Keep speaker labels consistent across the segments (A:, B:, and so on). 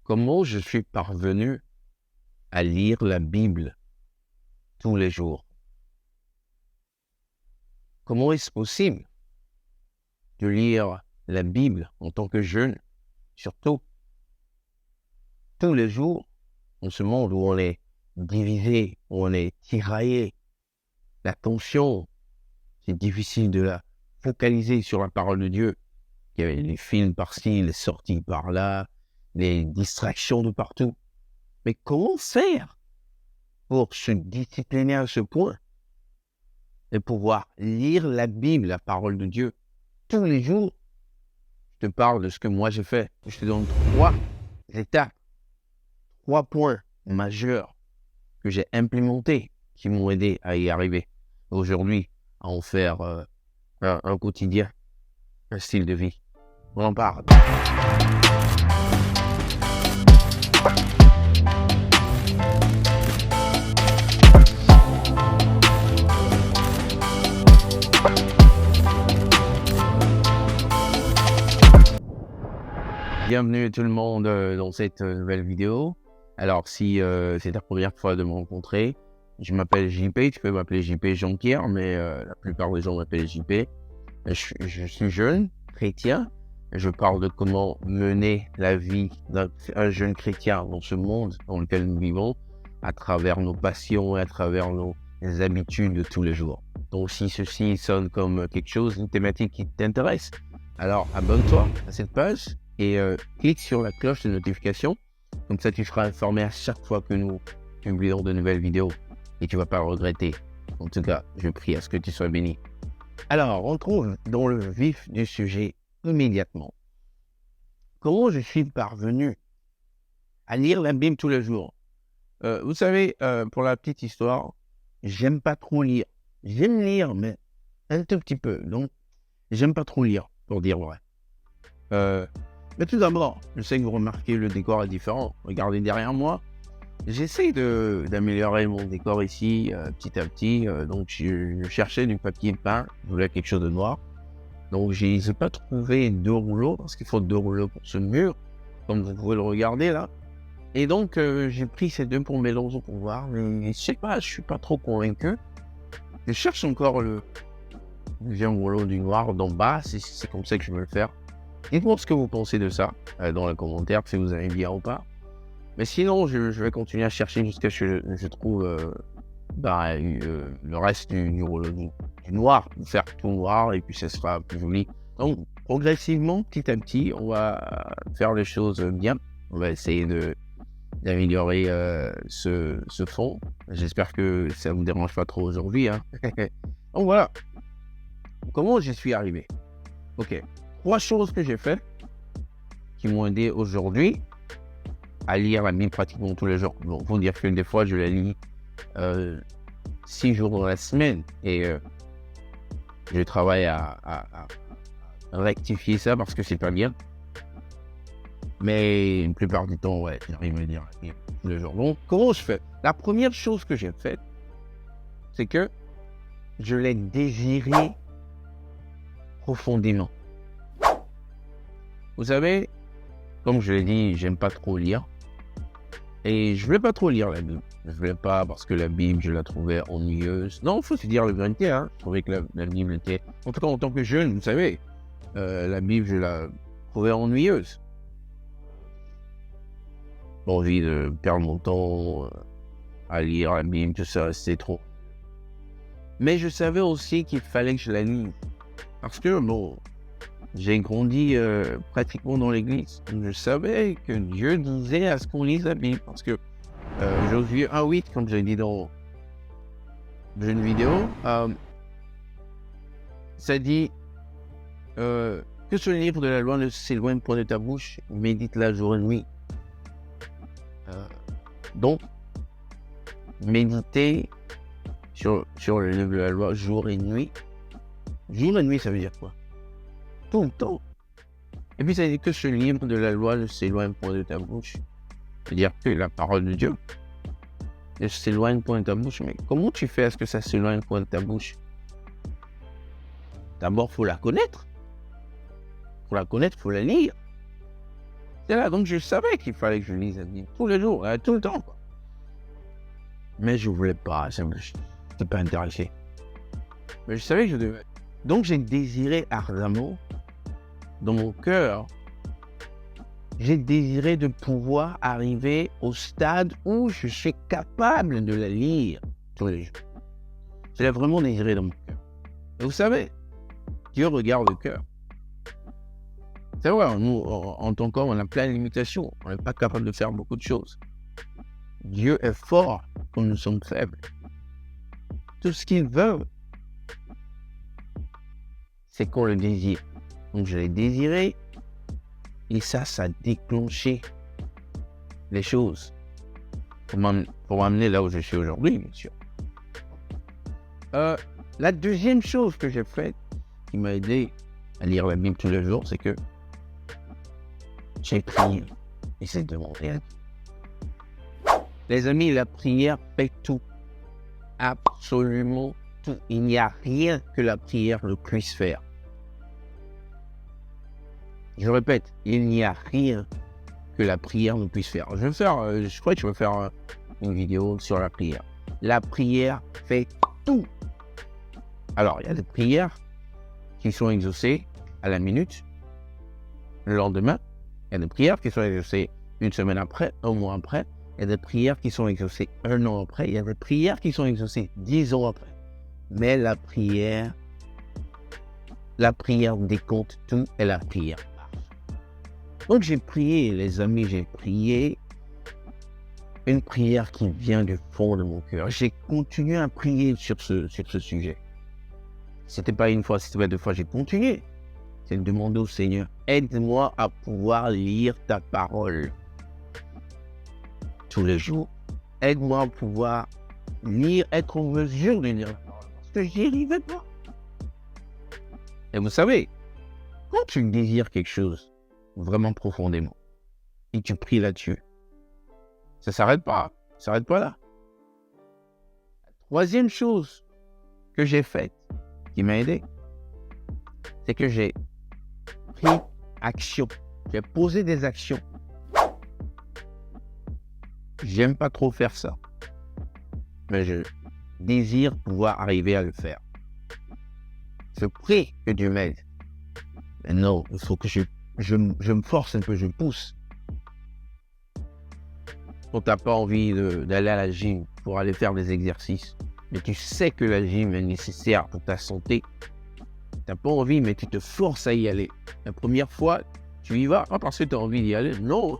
A: Comment je suis parvenu à lire la Bible tous les jours? Comment est-ce possible de lire la Bible en tant que jeune, surtout tous les jours, dans ce monde où on est divisé, où on est tiraillé, l'attention, c'est difficile de la focaliser sur la parole de Dieu. Il y avait les films par-ci, les sorties par-là, les distractions de partout. Mais comment faire pour se discipliner à ce point et pouvoir lire la Bible, la parole de Dieu, tous les jours? Je te parle de ce que moi j'ai fait. Je te donne 3 étapes, 3 points majeurs que j'ai implémentés qui m'ont aidé à y arriver. Aujourd'hui, à en faire un quotidien, un style de vie. On en parle. Bienvenue tout le monde dans cette nouvelle vidéo. Alors si c'est ta première fois de me rencontrer, je m'appelle JP, tu peux m'appeler JP Jean-Pierre, mais la plupart des gens m'appellent JP. Je suis jeune, chrétien, je parle de comment mener la vie d'un jeune chrétien dans ce monde dans lequel nous vivons, à travers nos passions et à travers nos habitudes de tous les jours. Donc si ceci sonne comme quelque chose, une thématique qui t'intéresse, alors abonne-toi à cette page et clique sur la cloche de notification. Comme ça, tu seras informé à chaque fois que nous publions de nouvelles vidéos et tu ne vas pas le regretter. En tout cas, je prie à ce que tu sois béni. Alors, on trouve dans le vif du sujet immédiatement. Comment je suis parvenu à lire la Bible tous les jours? Vous savez, pour la petite histoire, j'aime pas trop lire. J'aime lire, mais un tout petit peu. Donc, j'aime pas trop lire, pour dire vrai. Mais tout d'abord, je sais que vous remarquez, le décor est différent. Regardez derrière moi. J'essaie d'améliorer mon décor ici, petit à petit. Donc, je cherchais du papier peint. Je voulais quelque chose de noir. Donc, je n'ai pas trouvé 2 rouleaux, parce qu'il faut 2 rouleaux pour ce mur, comme vous pouvez le regarder là. Et donc, j'ai pris ces 2 pour mélanger pour voir. Mais je sais pas, je suis pas trop convaincu. Je cherche encore le deuxième rouleau du noir d'en bas. C'est comme ça que je veux le faire. Dites-moi ce que vous pensez de ça dans les commentaires, si vous avez bien ou pas. Mais sinon, je vais continuer à chercher jusqu'à ce que je trouve le reste du rouleau du noir, faire tout noir et puis ça sera plus joli. Donc, progressivement, petit à petit, on va faire les choses bien. On va essayer d'améliorer ce fond. J'espère que ça ne vous dérange pas trop aujourd'hui. Hein. Donc voilà, comment j'y suis arrivé. Ok. 3 choses que j'ai faites qui m'ont aidé aujourd'hui à lire la Bible pratiquement tous les jours. Bon, faut dire que des fois, je la lis 6 jours dans la semaine et je travaille à rectifier ça parce que c'est pas bien. Mais la plupart du temps, ouais, j'arrive à lire la Bible tous les jours. Donc, comment je fais? La première chose que j'ai faite, c'est que je l'ai désiré profondément. Vous savez, comme je l'ai dit, j'aime pas trop lire. Et je voulais pas trop lire la Bible. Je voulais pas parce que la Bible, je la trouvais ennuyeuse. Non, il faut se dire la vérité. Hein. Je trouvais que la Bible était... En tout cas, en tant que jeune, vous savez, la Bible, je la trouvais ennuyeuse. J'ai envie de perdre mon temps à lire la Bible, tout ça, c'est trop. Mais je savais aussi qu'il fallait que je la lise. Parce que, bon... J'ai grandi pratiquement dans l'église. Je savais que Dieu disait à ce qu'on lise la Bible. Parce que Josué 1:8, comme j'ai dit dans une vidéo, ça dit que ce livre de la loi ne s'éloigne point de ta bouche, médite-la jour et nuit. Donc, méditer sur le livre de la loi jour et nuit. Jour et nuit, ça veut dire quoi? Tout le temps. Et puis ça dit que ce livre de la loi ne s'éloigne point de ta bouche. C'est-à-dire que la parole de Dieu ne s'éloigne point de ta bouche. Mais comment tu fais à ce que ça s'éloigne point de ta bouche? D'abord, il faut la connaître. Pour la connaître, il faut la lire. C'est là, donc je savais qu'il fallait que je lise la Bible tous les jours, tout le temps, quoi. Mais je voulais pas, je n'étais pas intéressé. Mais je savais que je devais. Donc j'ai désiré ardemment, dans mon cœur, j'ai désiré de pouvoir arriver au stade où je suis capable de la lire tous les jours. Je l'ai vraiment désiré dans mon cœur. Et vous savez, Dieu regarde le cœur. C'est vrai, nous, en tant qu'homme, on a plein de limitations. On n'est pas capable de faire beaucoup de choses. Dieu est fort quand nous sommes faibles. Tout ce qu'il veut, c'est qu'on le désire. Donc je l'ai désiré, et ça a déclenché les choses pour m'amener là où je suis aujourd'hui, bien sûr. La deuxième chose que j'ai faite, qui m'a aidé à lire la Bible tous les jours, c'est que j'ai prié et c'est demandé à Dieu. Les amis, la prière fait tout. Absolument tout. Il n'y a rien que la prière ne puisse faire. Je répète, il n'y a rien que la prière ne puisse faire. Je crois que je vais faire une vidéo sur la prière. La prière fait tout. Alors, il y a des prières qui sont exaucées à la minute, le lendemain. Il y a des prières qui sont exaucées une semaine après, un mois après. Il y a des prières qui sont exaucées un an après. Il y a des prières qui sont exaucées 10 ans après. Mais la prière décompte tout et la prière marche. Donc j'ai prié, les amis, j'ai prié une prière qui vient du fond de mon cœur. J'ai continué à prier sur ce sujet. C'était pas une fois, c'était pas deux fois, j'ai continué. C'est de demander au Seigneur, aide-moi à pouvoir lire ta parole tous les jours. Aide-moi à pouvoir lire, être en mesure de lire la parole, parce que j'y arrivais pas. Et vous savez, quand tu désires quelque chose vraiment profondément, et tu pries là-dessus, ça s'arrête pas là. La troisième chose que j'ai faite, qui m'a aidé, c'est que j'ai pris action. J'ai posé des actions. J'aime pas trop faire ça, mais je désire pouvoir arriver à le faire. Je prie que Dieu m'aide. Mais non, il faut que je me force un peu, je pousse. Quand tu n'as pas envie d'aller à la gym pour aller faire des exercices, mais tu sais que la gym est nécessaire pour ta santé, tu n'as pas envie, mais tu te forces à y aller. La première fois, tu y vas, pas parce que tu as envie d'y aller, non.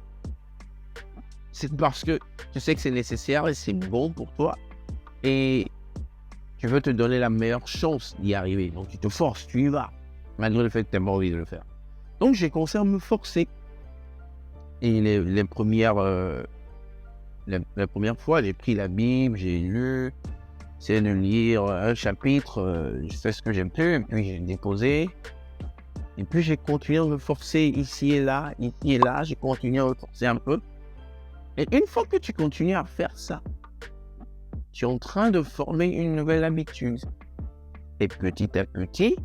A: C'est parce que tu sais que c'est nécessaire et c'est bon pour toi. Et tu veux te donner la meilleure chance d'y arriver. Donc tu te forces, tu y vas, malgré le fait que tu n'as pas envie de le faire. Donc j'ai commencé à me forcer. Et les premières fois, j'ai pris la Bible, j'ai lu, essayé de lire un chapitre, je sais ce que j'aime plus, et puis j'ai déposé. Et puis j'ai continué à me forcer ici et là, j'ai continué à me forcer un peu. Et une fois que tu continues à faire ça, tu es en train de former une nouvelle habitude. Et petit à petit,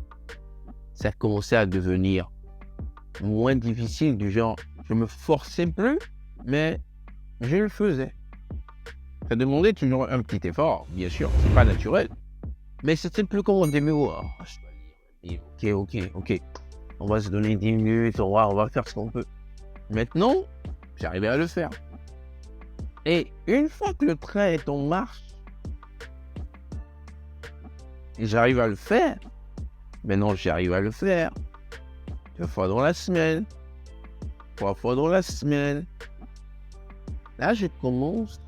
A: ça a commencé à devenir moins difficile, du genre, je me forçais plus, mais je le faisais. Ça demandait toujours un petit effort, bien sûr, c'est pas naturel. Mais c'était plus comme au début, oh, je dois lire, ok. On va se donner 10 minutes, on va faire ce qu'on peut. Maintenant, j'arrivais à le faire. Et une fois que le train est en marche, et j'arrive à le faire, maintenant j'arrive à le faire 2 fois dans la semaine, 3 fois dans la semaine. Là, je commence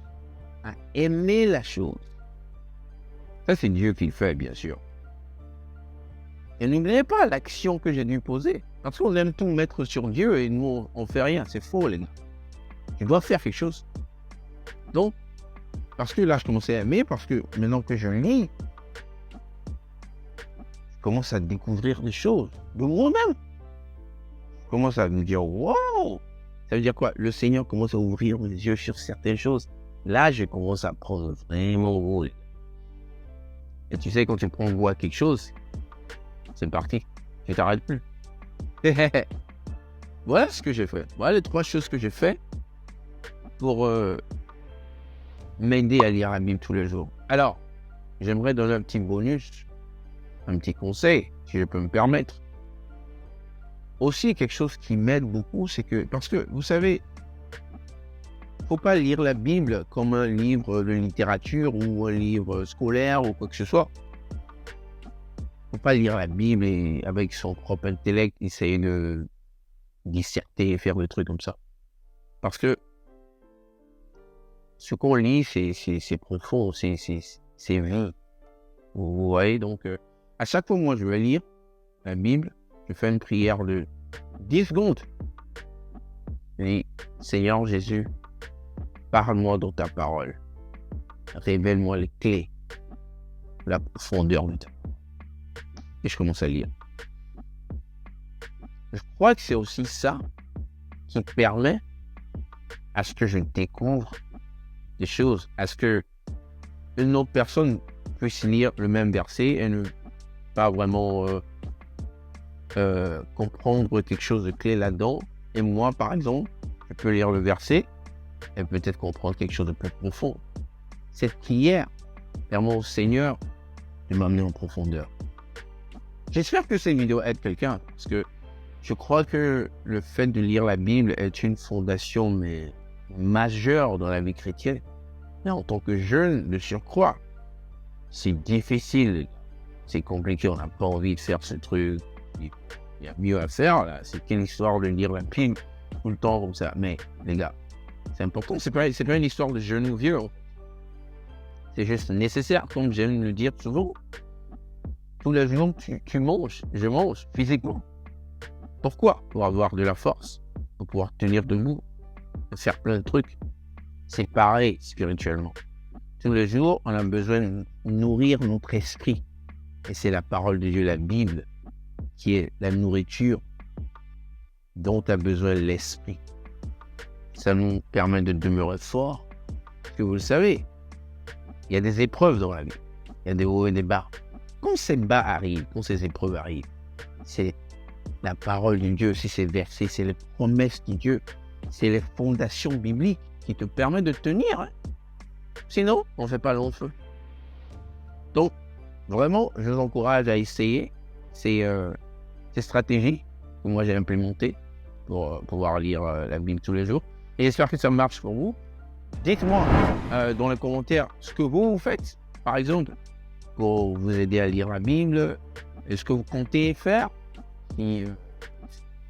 A: à aimer la chose. Ça, c'est Dieu qui le fait, bien sûr. Et n'oubliez pas l'action que j'ai dû poser. Parce qu'on aime tout mettre sur Dieu et nous, on fait rien. C'est faux, les gars. Tu dois faire quelque chose. Donc, parce que là, je commençais à aimer, parce que maintenant que je lis, je commence à découvrir des choses de moi-même. Je commence à me dire, wow! Ça veut dire quoi? Le Seigneur commence à ouvrir les yeux sur certaines choses. Là, je commence à prendre vraiment goût. Et tu sais, quand tu prends goût à quelque chose, c'est parti. Tu t'arrêtes plus. Voilà ce que j'ai fait. Voilà les 3 choses que j'ai fait pour m'aider à lire la Bible tous les jours. Alors, j'aimerais donner un petit bonus, un petit conseil, si je peux me permettre. Aussi, quelque chose qui m'aide beaucoup, c'est que, parce que, vous savez, faut pas lire la Bible comme un livre de littérature ou un livre scolaire ou quoi que ce soit. Faut pas lire la Bible et avec son propre intellect, essayer de disserter et faire des trucs comme ça. Parce que ce qu'on lit, c'est profond, c'est vrai. Vous voyez, donc, à chaque fois, moi, je vais lire la Bible, je fais une prière de 10 secondes. Je dis, Seigneur Jésus, parle-moi dans ta parole. Révèle-moi les clés, la profondeur de ta parole. Et je commence à lire. Je crois que c'est aussi ça qui permet à ce que je découvre des choses, à ce que une autre personne puisse lire le même verset et ne pas vraiment comprendre quelque chose de clé là-dedans. Et moi, par exemple, je peux lire le verset et peut-être comprendre quelque chose de plus profond. Cette prière permet au Seigneur de m'amener en profondeur. J'espère que cette vidéo aide quelqu'un, parce que je crois que le fait de lire la Bible est une fondation majeure dans la vie chrétienne. Mais en tant que jeune, de surcroît, c'est difficile, c'est compliqué, on n'a pas envie de faire ce truc. Il y a mieux à faire, là. C'est qu'une histoire de lire la Bible tout le temps comme ça. Mais, les gars, c'est important, c'est pas une histoire de jeune ou vieux. C'est juste nécessaire, comme j'aime le dire souvent. Tous les jours, tu manges, je mange physiquement. Pourquoi? Pour avoir de la force, pour pouvoir tenir debout, pour faire plein de trucs. C'est pareil spirituellement. Tous les jours, on a besoin de nourrir notre esprit. Et c'est la parole de Dieu, la Bible, qui est la nourriture dont a besoin l'esprit. Ça nous permet de demeurer fort. Parce que vous le savez, il y a des épreuves dans la vie. Il y a des hauts et des bas. Quand ces bas arrivent, quand ces épreuves arrivent, c'est la parole de Dieu, c'est ces versets, c'est les promesses de Dieu, c'est les fondations bibliques qui te permettent de tenir. Hein. Sinon, on ne fait pas long feu. Donc, vraiment, je vous encourage à essayer ces stratégies que moi j'ai implémentées pour pouvoir lire la Bible tous les jours. Et j'espère que ça marche pour vous. Dites-moi dans les commentaires ce que vous faites, par exemple, pour vous aider à lire la Bible. Est-ce que vous comptez faire? Si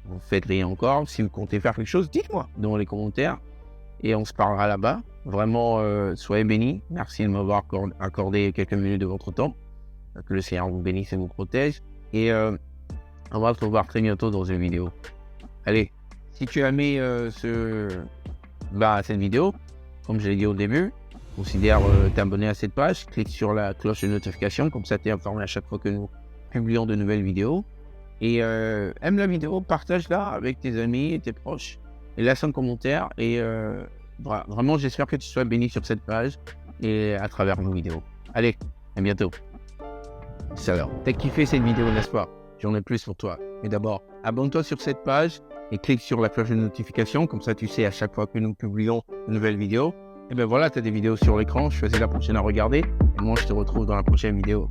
A: vous ne faites rien encore, si vous comptez faire quelque chose, dites-moi dans les commentaires et on se parlera là-bas. Vraiment, soyez bénis. Merci de m'avoir accordé quelques minutes de votre temps. Que le Seigneur vous bénisse et vous protège. Et on va se revoir très bientôt dans une vidéo. Allez, si tu as aimé cette vidéo, comme je l'ai dit au début, considère t'abonner à cette page, clique sur la cloche de notification, comme ça tu es informé à chaque fois que nous publions de nouvelles vidéos. Et aime la vidéo, partage-la avec tes amis et tes proches. Et laisse un commentaire. Et vraiment, j'espère que tu sois béni sur cette page et à travers nos vidéos. Allez, à bientôt. Salut. T'as kiffé cette vidéo, n'est-ce pas? J'en ai plus pour toi. Mais d'abord, abonne-toi sur cette page et clique sur la cloche de notification. Comme ça, tu sais à chaque fois que nous publions une nouvelle vidéo. Et ben voilà, tu as des vidéos sur l'écran. Choisis la prochaine à regarder. Et moi, je te retrouve dans la prochaine vidéo.